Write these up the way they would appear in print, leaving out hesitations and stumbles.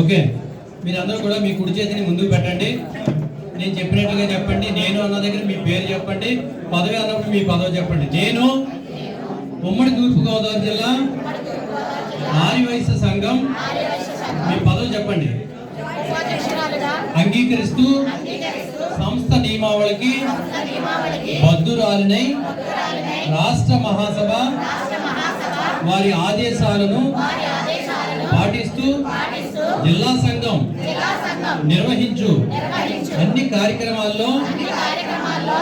Okay, మీరందరూ కూడా మీ కుడి చేతిని ముందుకు పెట్టండి. నేను చెప్పినట్లుగా చెప్పండి. నేను అన్న దగ్గర మీ పేరు చెప్పండి. పదవి అన్నప్పుడు మీ పదవి చెప్పండి. నేను ఉమ్మడి తూర్పుగోదావరి జిల్లా ఆర్యవైశ్య సంఘం, మీ పదవి చెప్పండి, అంగీకరిస్తూ సంస్థ నియమావళికి బద్దురాలినై రాష్ట్ర మహాసభ వారి ఆదేశాలను పాటిస్తూ జిల్లా సంఘం నిర్వహించు అన్ని కార్యక్రమాల్లో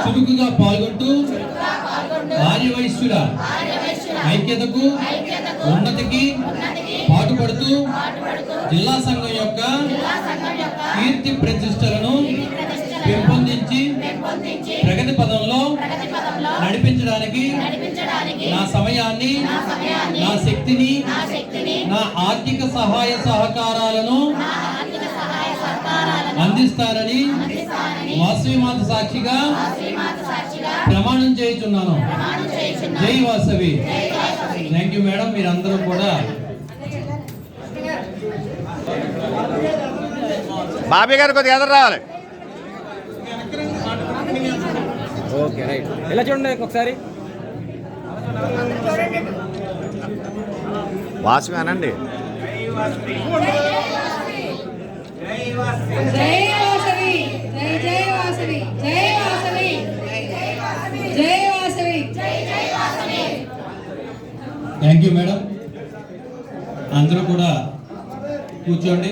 చురుకుగా పాల్గొంటూ ఆర్యవైశ్యుల ఐక్యతకు ఉన్నతికి పాటుపడుతూ జిల్లా సంఘం యొక్క కీర్తి ప్రతిష్టలను పెంపొందించి ప్రగతి పదంలో నడిపించడానికి నా సమయాన్ని, నా శక్తిని, నా ఆర్థిక సహాయ సహకారాలను అందిస్తానని వాసవి మాత సాక్షిగా ప్రమాణం చేయుచున్నాను. జై వాసవి. Thank you madam. మీరందరూ కూడా బాబీ గారు కొద్దిగా ఎదురు రావాలి. Okay right. ఎలా చూడండి ఒకసారి. వాసవి అనండి. Thank you madam. అందరూ కూడా కూర్చోండి.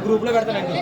గ్రూప్ లో పెడతానండి.